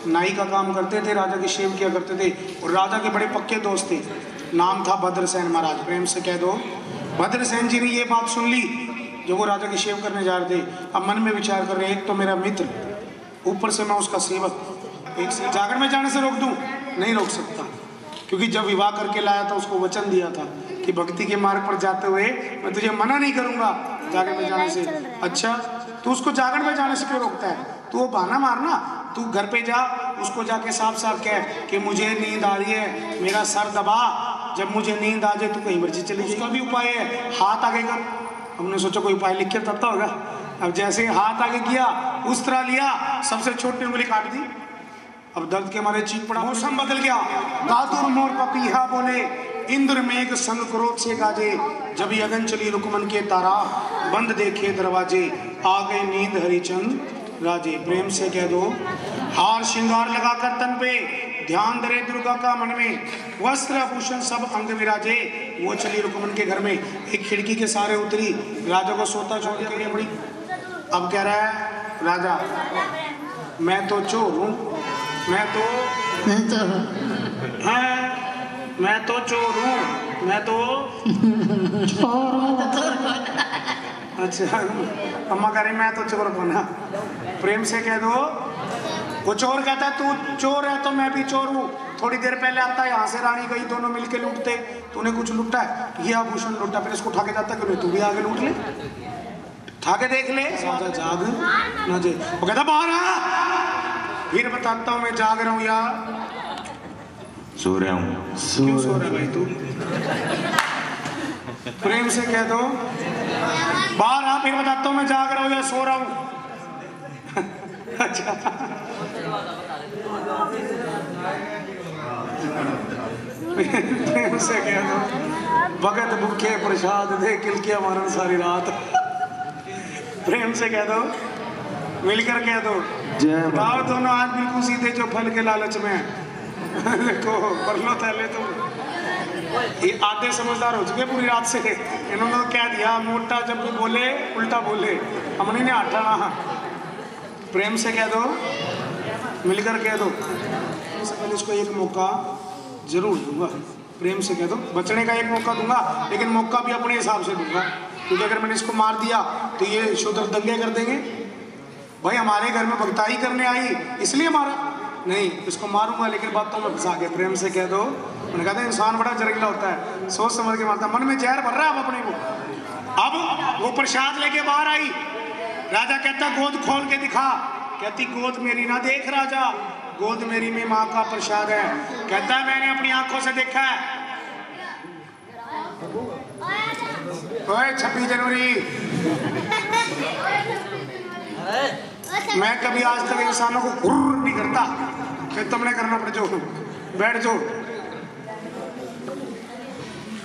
नाई का काम करते थे, राजा की सेवा किया करते थे, और राजा के बड़े पक्के दोस्त थे। नाम था भद्रसेन महाराज। प्रेम से कह दो, भद्रसेन जी ने ये बात सुन ली जो वो राजा की सेवा करने जा रहे थे। अब मन में विचार कर रहे हैं, एक तो मेरा मित्र, ऊपर से मैं उसका सेवक, एक से जागरण में जाने से रोक दूं, नहीं रोक सकता, क्योंकि जब विवाह करके लाया था उसको वचन दिया था कि भक्ति के मार्ग पर जाते हुए मैं तुझे मना नहीं करूंगा जागरण में जाने से। अच्छा, तो उसको जागरण में जाने से क्यों रोकता है? तू वो बहाना मारना, तू घर पे जा, उसको जाके साफ साफ कह कि मुझे नींद आ रही है, मेरा सर दबा, जब मुझे नींद आ जाए तो कहीं मर्जी चली जाए। उसका भी उपाय है, हाथ आगे कर। हमने सोचा कोई उपाय लिख के बताता होगा। अब जैसे हाथ आगे किया, उस तरह लिया, सबसे छोटी उंगली काट दी। अब दर्द के मारे चीख पड़ा। मौसम बदल गया, दादुर मोर पपीहा बोले, इंद्र मेघ संग क्रोध से गाजे, जब यगन चली रुकमन के तारा, बंद देखे दरवाजे, आ गए नींद हरिचंद राजे। प्रेम से कह दो, हार श्रृंगार लगाकर तन पे, ध्यान धरे दुर्गा का मन में, वस्त्र आभूषण सब अंग विराजे, वो चली रुकमन के घर में। एक खिड़की के सारे उतरी, राजा को सोता छोड़ के लिए बड़ी। अब कह रहा है राजा, मैं तो चोर हूँ, मैं तो चोर हूँ, मैं तो चोर हूँ। अच्छा, अम्मा कह रही मैं तो चोर बना। प्रेम से कह दो, वो चोर कहता है तू चोर है तो मैं भी चोर हूँ। थोड़ी देर पहले आता है, यहाँ से रानी गई, दोनों मिलके लूटते, तूने कुछ लूटा है, ये आभूषण लूटा, फिर इसको उठा के जाता क्यों नहीं, तू भी आगे लूट ले, उठा के देख ले। राजा जाग ना जे, वो कहता बाहर आ, फिर बताता हूँ मैं जाग रहा हूँ या सो रहा हूँ। क्यों सो रहा है भाई तू? प्रेम से कह दो, बाहर आ, फिर बताता हूँ मैं जाग रहा हूँ या सो रहा हूँ। अच्छा प्रेम से कह दो भगत भूखे प्रसाद दे किलकिया मारन सारी रात। प्रेम से कह दो, मिलकर कह दो। बताओ दोनों आज बिल्कुल सीधे जो फल के लालच में देखो कर लो पहले तो ये आधे समझदार हो चुके पूरी रात से। इन्होंने तो कह दिया मोटा जब भी बोले उल्टा बोले, हमने ने हटाना। प्रेम से कह दो, मिलकर कह दो। इससे पहले इसको एक मौका जरूर दूंगा। प्रेम से कह दो, बचने का एक मौका दूंगा, लेकिन मौका भी अपने हिसाब से दूंगा, क्योंकि अगर मैंने इसको मार दिया तो ये शूद्र दंगे कर देंगे। भाई हमारे घर में भक्ताई करने आई इसलिए मारा नहीं, इसको मारूंगा लेकिन बातों में फंसा के। प्रेम से कह दो। मैंने कहा था इंसान बड़ा जहरीला होता है, सोच समझ के मारता। मन में जहर भर रहा है अब अपने को। अब वो प्रसाद लेके बाहर आई। राजा कहता गोद खोल के दिखा। कहती गोद मेरी ना देख राजा, गोद मेरी में माँ का प्रसाद है। कहता है मैंने अपनी आंखों से देखा है। 26 जनवरी मैं कभी आज तक इंसानों को हुर्र नहीं करता कि तुमने करना पड़ जाओ, बैठ जाओ।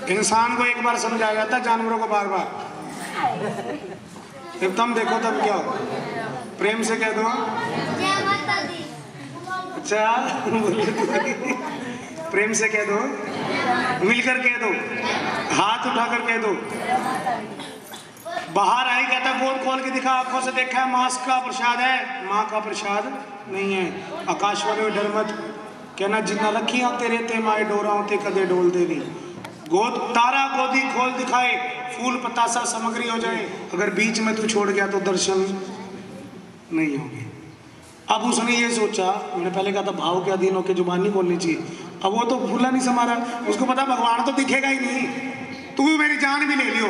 इंसान को एक बार समझाया जाता, जानवरों को बार बार। जब तुम देखो तब क्या हो। प्रेम से कह दो। अच्छा प्रेम से कह दो, मिलकर कह दो, हाथ उठाकर कह दो। बाहर आई। कहता गोद खोल के दिखा, आंखों से देखा है, मांस का प्रसाद है, माँ का प्रसाद नहीं है। आकाशवाणी डर मत कहना जितना रखिया तेरे ते माए डोरा होते कदे डोल देवी। गोद तारा गोदी खोल दिखाए, फूल पतासा सामग्री हो जाए, अगर बीच में तू छोड़ गया तो दर्शन नहीं होंगे। अब उसने ये सोचा, मैंने पहले कहा था भाव के अधीन होकर जुबान नहीं बोलनी चाहिए। अब वो तो फूला नहीं समा रहा, उसको पता भगवान तो दिखेगा ही नहीं। तू मेरी जान भी ले लियो,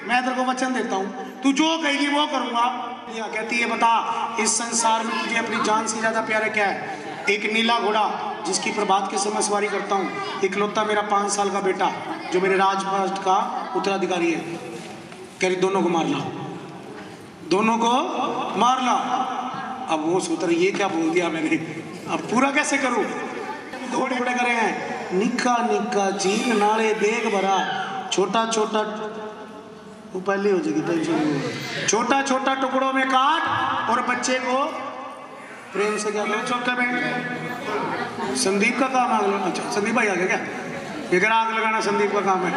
मैं तेरे को वचन देता हूँ, तू जो कहेगी वो करूँगा। कहती है बता इस संसार में तुझे अपनी जान से ज्यादा प्यारा क्या है? एक नीला घोड़ा जिसकी प्रभात के समय सवारी करता हूँ, इकलौता मेरा 5 साल का बेटा जो मेरे राजपाट का उत्तराधिकारी है। कह रही दोनों को मार ला, दोनों को मार ला। अब वो सोच रही ये क्या बोल दिया मैंने, अब पूरा कैसे करूँ? घोड़े घोड़े करे हैं, निक्का निक्का चीन नाले देख भरा, छोटा छोटा वो पहले हो जाएगी, छोटा छोटा टुकड़ों में काट और बच्चे को प्रेम से क्या छोटा में। संदीप का काम आग लगाना। अच्छा संदीप भाई आ गया क्या? इधर आग लगाना संदीप का काम है।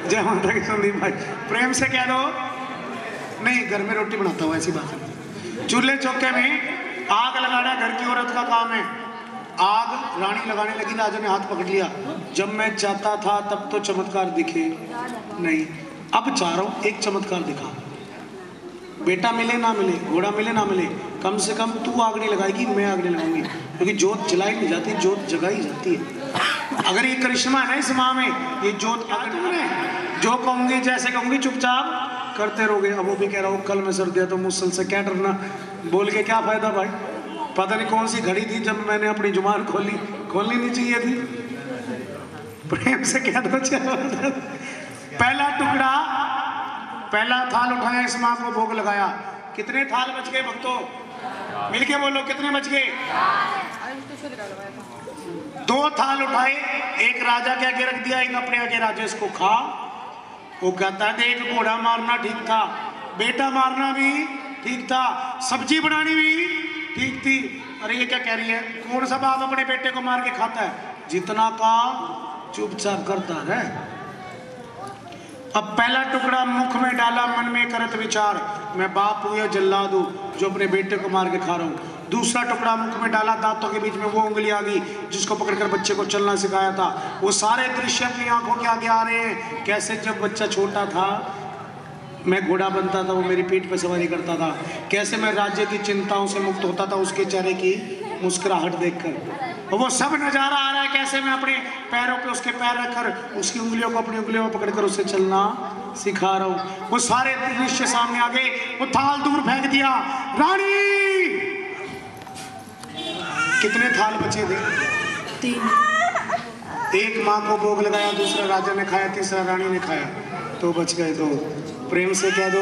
जय माता की संदीप भाई। प्रेम से कह दो। नहीं घर में रोटी बनाता हूँ ऐसी बात है। चूल्हे चौके में आग लगाना घर की औरत का काम है। आग रानी लगाने लगी, राजा ने हाथ पकड़ लिया। जब मैं चाहता था तब तो चमत्कार दिखे नहीं, अब चाह रहा हूं एक चमत्कार दिखा। बेटा मिले ना मिले, घोड़ा मिले ना मिले, कम से कम तू आग नहीं लगाएगी, मैं आग नहीं लगाऊंगी, क्योंकि जोत जलाई नहीं जाती, जोत जगाई जाती है। अगर ये करिश्मा है ना इस माँ में, ये जोत जो कहूंगी जैसे कहूंगी चुपचाप करते रहोगे। अब वो भी कह रहा हूँ कल मैं सर दिया तो मुझसे से क्या डरना, बोल के क्या फायदा भाई। पता नहीं कौन सी घड़ी थी जब मैंने अपनी जुबान खोलनी नहीं चाहिए थी। प्रेम से कह दो चलो। पहला टुकड़ा, पहला थाल उठाया, इस माँ को भोग लगाया। कितने थाल बच गए भक्तों? मिलके बोलो कितने बच गए? 2 थाल उठाए, एक राजा के आगे रख दिया, एक अपने आगे, राजा इसको खा। वो कहता है देख घोड़ा मारना ठीक था, बेटा मारना भी ठीक था, सब्जी बनानी भी ठीक थी। अरे ये क्या कह रही है? कौन सा बाप अपने बेटे को मार के खाता है? जितना काम चुपचाप करता है। अब पहला टुकड़ा मुख में डाला, मन में करत विचार, मैं बाप हूं या जल्लाद हूं जो अपने बेटे को मार के खा रहा हूं। दूसरा टुकड़ा मुख में डाला, दांतों के बीच में वो उंगली आ गई जिसको पकड़कर बच्चे को चलना सिखाया था। वो सारे दृश्य अपनी आंखों के आगे आ रहे हैं। कैसे जब बच्चा छोटा था मैं घोड़ा बनता था, वो मेरी पीठ पर सवारी करता था। कैसे मैं राज्य की चिंताओं से मुक्त होता था उसके चेहरे की मुस्कुराहट देखकर। और वो सब नजारा आ रहा है, कैसे मैं अपने पैरों पे उसके पैर रखकर उसकी उंगलियों को अपनी उंगलियों में पकड़कर उससे चलना सिखा रहा हूँ। वो सारे दृश्य सामने आ गए। वो थाल दूर फेंक दिया। रानी, कितने थाल बचे थे? 3। एक माँ को भोग लगाया, दूसरा राजा ने खाया, तीसरा रानी ने खाया, तो बच गए 2। प्रेम से कह दो,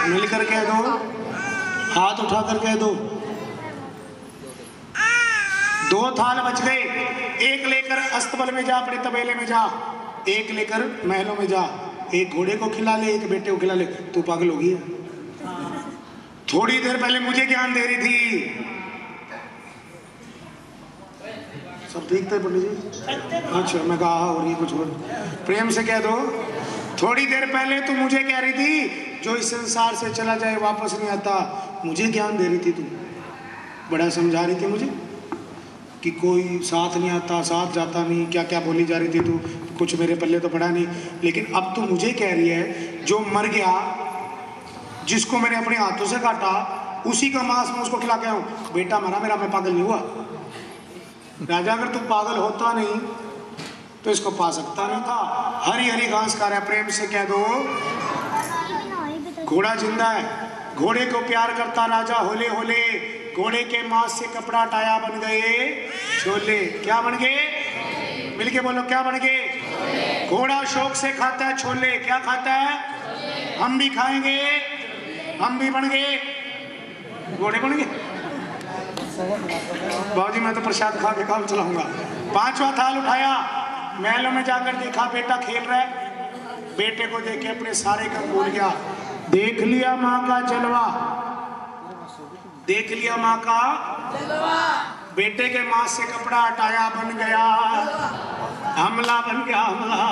मिलकर कह दो, हाथ उठाकर कह दो, 2 थाल बच गए, एक लेकर अस्तबल में जा, अपने तबेले में जा, एक लेकर महलों में जा, एक घोड़े को खिला ले, एक बेटे को खिला ले। तू पागल होगी है? थोड़ी देर पहले मुझे ज्ञान दे रही थी। सब ठीक थे पंडित जी? अच्छा, मैं कहा और ये कुछ और प्रेम से कह दो। थोड़ी देर पहले तू मुझे कह रही थी जो इस संसार से चला जाए वापस नहीं आता। मुझे ज्ञान दे रही थी, तू बड़ा समझा रही थी मुझे कि कोई साथ नहीं आता, साथ जाता नहीं, क्या क्या बोली जा रही थी तू। कुछ मेरे पल्ले तो पड़ा नहीं, लेकिन अब तू मुझे कह रही है जो मर गया, जिसको मैंने अपने हाथों से काटा, उसी का मांस मैं उसको खिला के आऊं। बेटा मरा मेरा, मैं पागल नहीं हुआ। राजा अगर तू पागल होता नहीं तो इसको पा सकता नहीं था। हरी हरी घास खा रहा है। प्रेम से कह दो घोड़ा जिंदा है, घोड़े को प्यार करता राजा होले होले, घोड़े के मांस से कपड़ा टाया बन गए छोले। क्या बन गए? मिलके बोलो, क्या बन गए? घोड़ा शौक से खाता है छोले। क्या खाता है? हम भी खाएंगे, हम भी बन गए घोड़े बन गए। बाबूजी मैं तो प्रसाद खा के काम चलाऊंगा। 5वां थाल उठाया, महलों में जाकर देखा बेटा खेल रहा है। बेटे को देखे अपने सारे काम भूल गया। देख लिया माँ का जलवा, देख लिया माँ का जलवा। बेटे के माँ से कपड़ा हटाया, बन गया हमला, बन गया हमला।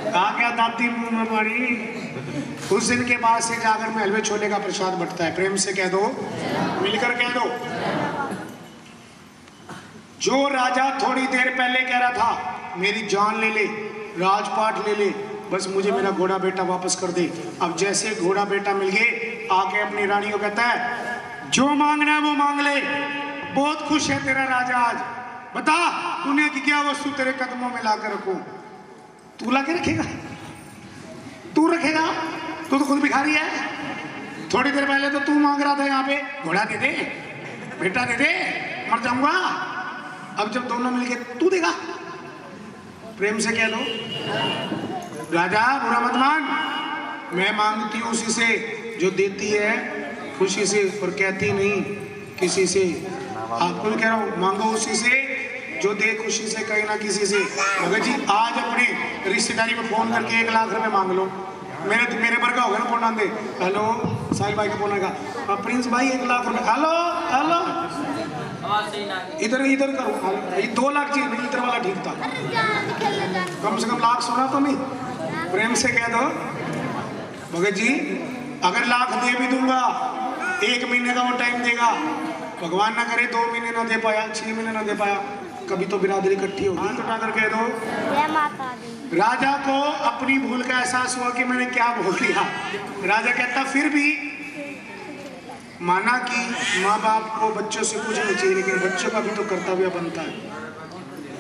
कहा गया दादी मुंह में पड़ी। उस दिन के बाद से जाकर महल में छोले का प्रसाद बंटता है। प्रेम से कह दो, मिलकर कह दो। जो राजा थोड़ी देर पहले कह रहा था मेरी जान ले ले, राजपाट ले ले, बस मुझे मेरा घोड़ा बेटा वापस कर दे। अब जैसे घोड़ा बेटा मिल गए, आके अपनी रानी को कहता है जो मांगना है वो मांग ले, बहुत खुश है तेरा राजा आज। बता तूने की क्या वस्तु तेरे कदमों में लाकर रखूं? तू ला के रखेगा? तू रखेगा? तू तो खुद भिखारी है। थोड़ी देर पहले तो तू मांग रहा था यहाँ पे घोड़ा दे दे, बेटा दे दे, मर जाऊंगा। अब जब दोनों मिलके तू देगा। प्रेम से कह दो राजा बुरा मत मान, मैं मांगती हूँ उसी से जो देती है खुशी से और कहती नहीं किसी से। आपको भी कह रहा हूँ मांगो उसी से जो दे खुशी से, कहीं ना किसी से। भगत जी आज अपने रिश्तेदारी में फोन करके 1 लाख रुपए मांग लो। मेरे पर का होगा ना फोन आंदे, हेलो साहिल भाई का फोन आएगा, प्रिंस भाई 1 लाख रुपए। हेलो हेलो इधर इधर करो, ये 2 लाख चाहिए, नहीं इधर वाला ठीक था, कम से कम लाख सुना तो नहीं। प्रेम से कह दो भगत जी अगर लाख दे भी दूंगा, 1 महीने का वो टाइम देगा, भगवान ना करे 2 महीने ना दे पाया, 6 महीने ना दे पाया, कभी तो बिरादरी इकट्ठी होगी। तो उठाकर कह दो राजा को अपनी भूल का एहसास हुआ कि मैंने क्या बोल दिया। राजा कहता फिर भी माना कि माँ बाप को बच्चों से कुछ नहीं चाहिए, लेकिन बच्चों का भी तो कर्तव्य बनता है।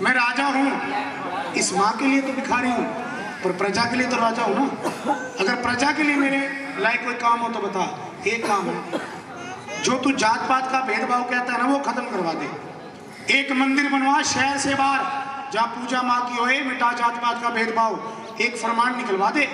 मैं राजा हूँ, इस माँ के लिए तो भिखारी हूँ, पर प्रजा के लिए तो राजा हूँ ना। अगर प्रजा के लिए मेरे लायक कोई काम हो तो बता। एक काम है, जो तू जात पात का भेदभाव कहता है ना वो खत्म करवा दे। एक मंदिर बनवा शहर से बाहर, जहाँ पूजा माँ की होए, मिटा जात पात का भेदभाव। एक फरमान निकलवा दे,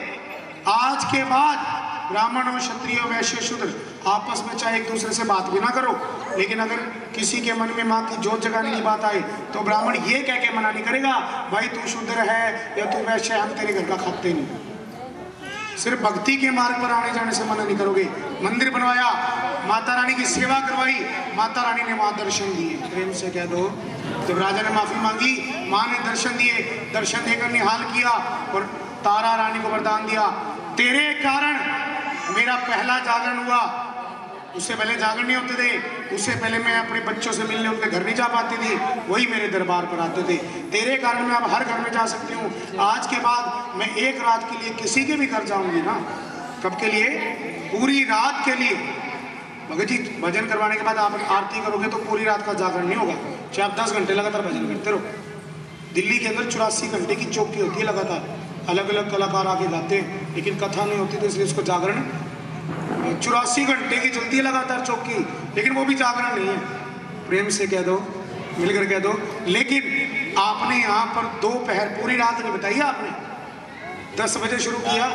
आज के बाद ब्राह्मण और क्षत्रिय वैश्य शूद्र आपस में चाहे एक दूसरे से बात भी ना करो, लेकिन अगर किसी के मन में माँ की जोत जगाने की बात आए तो ब्राह्मण ये कह के मना नहीं करेगा भाई तू शूद्र है या तू वैश्य है, हम तेरे घर का खाते नहीं। सिर्फ भक्ति के मार्ग पर आने जाने से मना नहीं करोगे। मंदिर बनवाया, माता रानी की सेवा करवाई, माता रानी ने वहाँ दर्शन दिए। प्रेम से कह दो जब राजा ने माफी मांगी, माँ ने दर्शन दिए, दर्शन देकर निहाल किया और तारा रानी को वरदान दिया, तेरे कारण मेरा पहला जागरण हुआ। उससे पहले जागरण नहीं होते थे, उससे पहले मैं अपने बच्चों से मिलने उनके घर नहीं जा पाती थी, वही मेरे दरबार पर आते थे। तेरे कारण मैं अब हर घर में जा सकती हूँ। आज के बाद मैं एक रात के लिए किसी के भी घर जाऊंगी ना। कब के लिए? पूरी रात के लिए। भगत जी भजन करवाने के बाद आप आरती करोगे तो पूरी रात का जागरण नहीं होगा, चाहे आप 10 घंटे लगातार भजन करते रहो। दिल्ली के अंदर 84 घंटे की चौकी होती है लगातार, अलग अलग कलाकार आके गाते हैं, लेकिन कथा नहीं होती तो इसलिए इसको जागरण 84 घंटे की चलती है लगातार चौकी, लेकिन वो भी जागरण नहीं है। प्रेम से कह दो, मिलकर कह दो। लेकिन आपने यहाँ पर दोपहर पूरी रात नहीं बताई, आपने 10 बजे शुरू किया,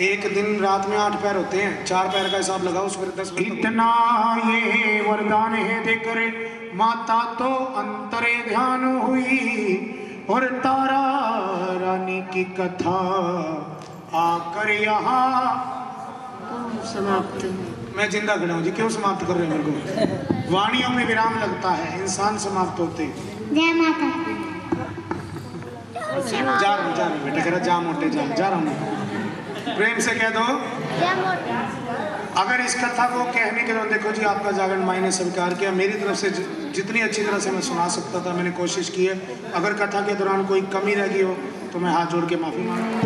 एक दिन रात में 8 पैर होते हैं, 4 पैर का हिसाब लगाओ, उस पर 10 इतना ये वरदान है देकर माता तो अंतरे ध्यान हुई और तारा रानी की कथा आकर यहाँ समाप्त। मैं जिंदा खड़ा हूँ जी, क्यों समाप्त कर रहे हैं मेरे को? वाणियों में विराम लगता है, इंसान समाप्त होते। जय माता। जा रहा हूँ बेटा, कह रहा जा मोटे जा रहा हूँ। प्रेम से कह दो जय माता। अगर इस कथा को कहने के दौरान देखो जी, आपका जागरण माई ने स्वीकार किया। मेरी तरफ से जितनी अच्छी तरह से मैं सुना सकता था मैंने कोशिश की है। अगर कथा के दौरान कोई कमी रह गई हो तो मैं हाथ जोड़ के माफी मांगता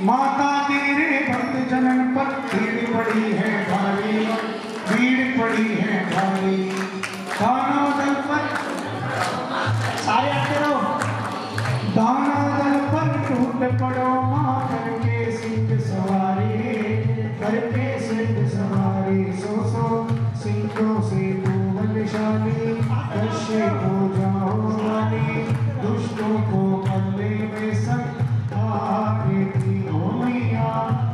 माता तेरे भक्त जनन पर भीड़ पड़ी है भारी, भीड़ पड़ी है भारी। दानव दल पर सारे आते रहो, दानव दल पर टूट पड़ो माँ करके सिंह सवारी, करके सिंह सवारी। सो सिंहों से तू बलशाली, कश्य हो जाओ वाली, दुष्टों को पल्ले में सब आरती हो मैया,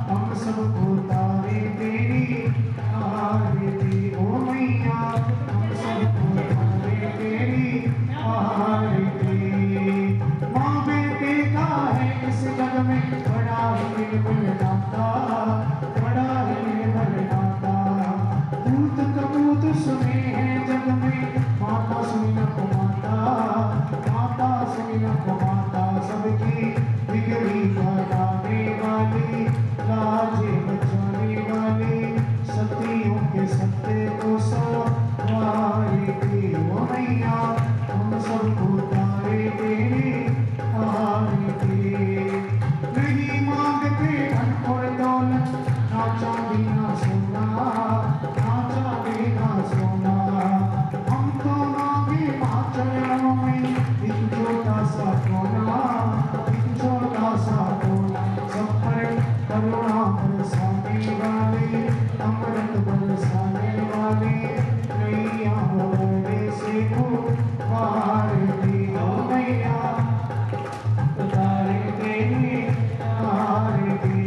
हम सबको तारे तेरी आरती हो मैया, हम सबको तारे तेरी आरती। माँ बेटे का है इस जग में बड़ा ही निर्मल नाता, बड़ा ही निर्मल नाता। दूत कबूत सुने हैं जग में, माता सुनी न को माता, माता सुनी न को माता। सबकी बिगड़ी बनाने वाली, लाजे बचाने वाली, सतियों के सत्य को सवारती हो मैया, हम सबको तारे तेरी आरती। नहीं मांगते धन और दौलत, ना चांदी ना सोना, ना चांदी ना सोना। हम तो मांगे माँ चरणों में एक छोटा सा कोना, छोटा सा कोना। सब पर करुणा बरसाने वाले, अमृत बरसाने वाले, नैया बरने से को पारती हो मैया, तारे तेरी आरती।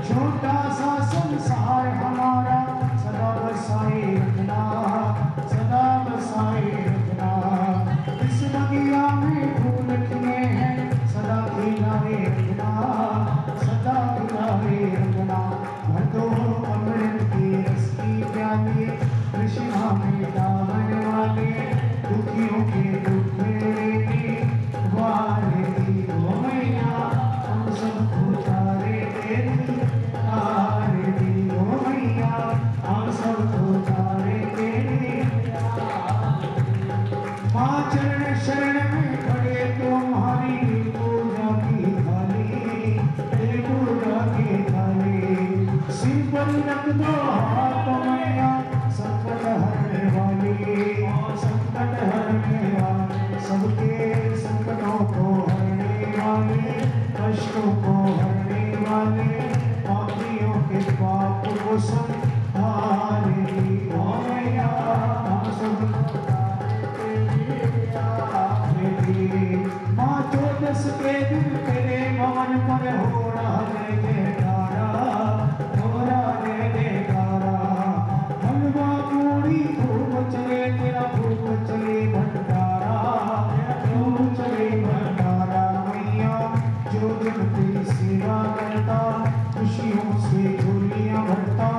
छोटा सा संसार हमारा सदा बसाए रखना, सदा बसाए रखना। इस बगिया में फूल खिले हैं, सदा खिलाए रखना, सदा खिलाए रखना। भर दो अमृत की रस की प्याली, कृष्णा में डालने वाले, दुखियों के दुख लेनी वारती हो मैया, हम सबको तारे तेरी आरती हो मैया, हम सबको तारे तेरी आरती। माँ चरण शरण में खड़े तुम्हारी पूजा की थाली, पूजा की थाली। सिर पर रख दो हाथ मैया, संकट हरने वाली, संकट हरने वाली। सबके संकटों को हरने वाली, कष्टों को हरने वाले, पापियों के पाप को संहारती हो मैया, हम सबको माँ 14 के दिन तेरे भवन पर हो रहा जय जयकारा, हो रहा जय जयकारा। हलवा पूरी खूब चले, तेरा खूब चले भंडारा, खूब चले भंडारा। मैया जो जन तेरी सेवा करता, खुशियों से झोलियां भरता,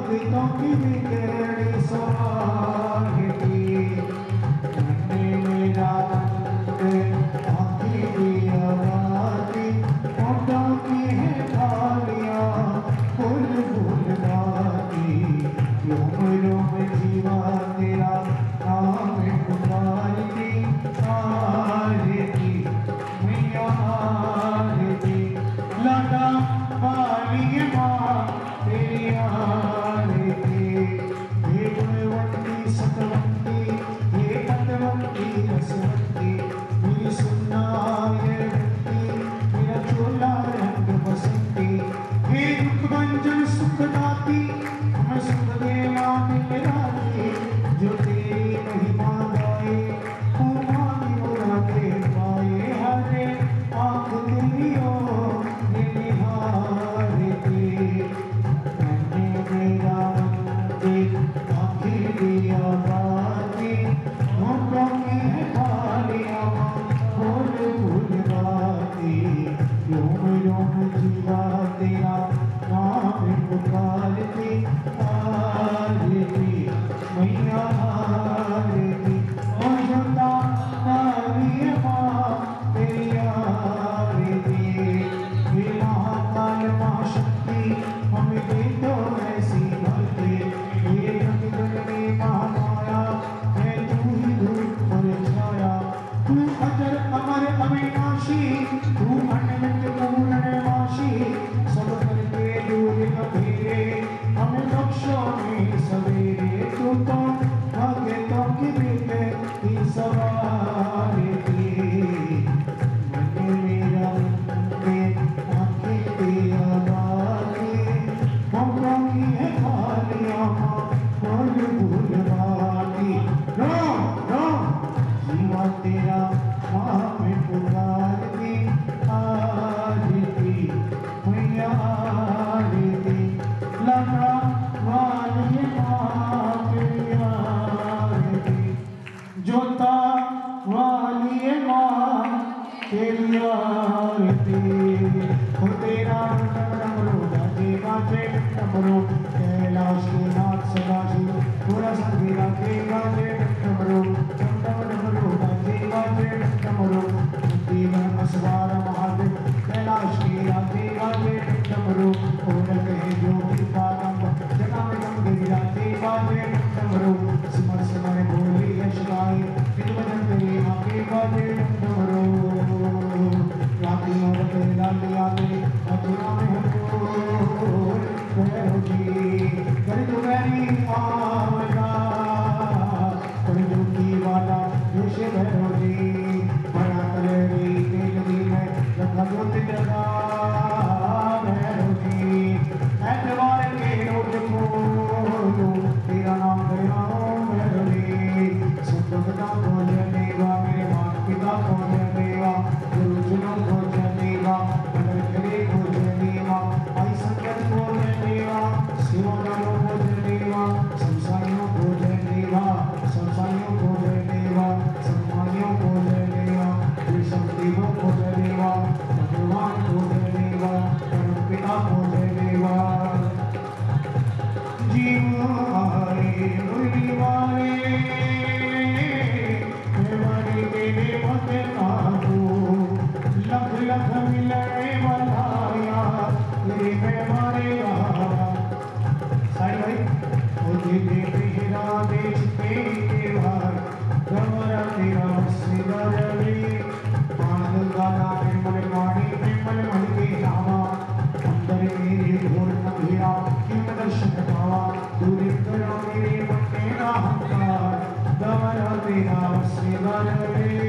भक्तों की बिगड़ी स्वागती मैंने मेरा मंदिर आँखें की आबादी होठों की है थालियाँ फूल फूल बाती रोम रोम जीवा तेरा नाम पुकारती आरती मैया आरती लगा वाली माँ तेरी आरती ये गुणवंती सतवंती ये पतवंती रसवंती मेरी सुनना ये रंती मेरा चोला रंग बसंती हे दुख भंजन सुखदाती हमें सुख दे माँ निराली जो तेरी महिमा गाए वो मानी मुरा के पाए हरे आँख तेरी ओर निहारती मैंने मेरा मंदिर आँखें दिया बाती होठों की है थालियाँ फूल फूल बाती रोम रोम जीवा तेरा नाम पुकारती आरती मैया आरती और जोता नारी माँ तेरी आरती हे महाकाल महाशक्ति हमें दे दो ऐसी भक्ति ये जगत में महामाया है तू ही धूप पर छाया तू अजर अमर अविनाशी तू अनंत पूर्णवासी सब करके दूर अंधेरे हमें बख्शो में सवेरे तू तो भक्तों की बिगड़ी सवारती मैंने मेरा मंदिर आँखें दिया बाती होठों की है थालियाँ फूल फूल बाती रो जीवा तेरा नाम पुकारती आरती मैया आरती लगा वाली माँ तेरी आरती जोता वाली माँ तेरी आरती हो तेरा डमरू बाजे बाजे डमरू कैलाश के नाथ सदाशिव पूरा संगीरा के बाजे डमरू डमरू बाजे बाजे डमरू दीवन असवार महादेव कैलाश के राजे बाजे डमरू ओरक है ज्योति पारंब जगह में गंगे राजे बाजे डमरू सिमर सिमर बोली यश गाए विद्वजन तेरी माँ के बाजे डमरू राती और लालिया में मथुरा में हमको भैरव जी कर जो मेरी आवला कर जो की वाला देश भैरव जी बड़ा कलेरी तेल दी में रखा ज्योति जगा भैरव जी ऐतवार के रोज खोलो तेरा नाम भैरव भैरव जी सुखदा को जनेगा मेरे माता पिता को जनेगा गुरुजनों को जनेगा नगर करे को जनेगा आई संगत को जनेगा शिवगारों को जनेगा संसारियों को जनेगा संसारियों को जनेगा सम्मानियों को जनेगा विषमदेवों को जनेगा भगवान को जनेगा परम पिता को जनेगा जीव हरे मुरली वाले मेरे मत काबू लख लख मिलने वाला तेरे में मारेगा साई भाई ओ दे तेरा देश के भाई गमरा तेरा सिंगार रे आनंद गाना प्रेमल गाड़ी प्रेमल मन के नामा अंदर मेरे घोर अंधेरा किम दर्शन पावा दूर करो मेरे मन में अहंकार गमरा तेरा सिंगार रे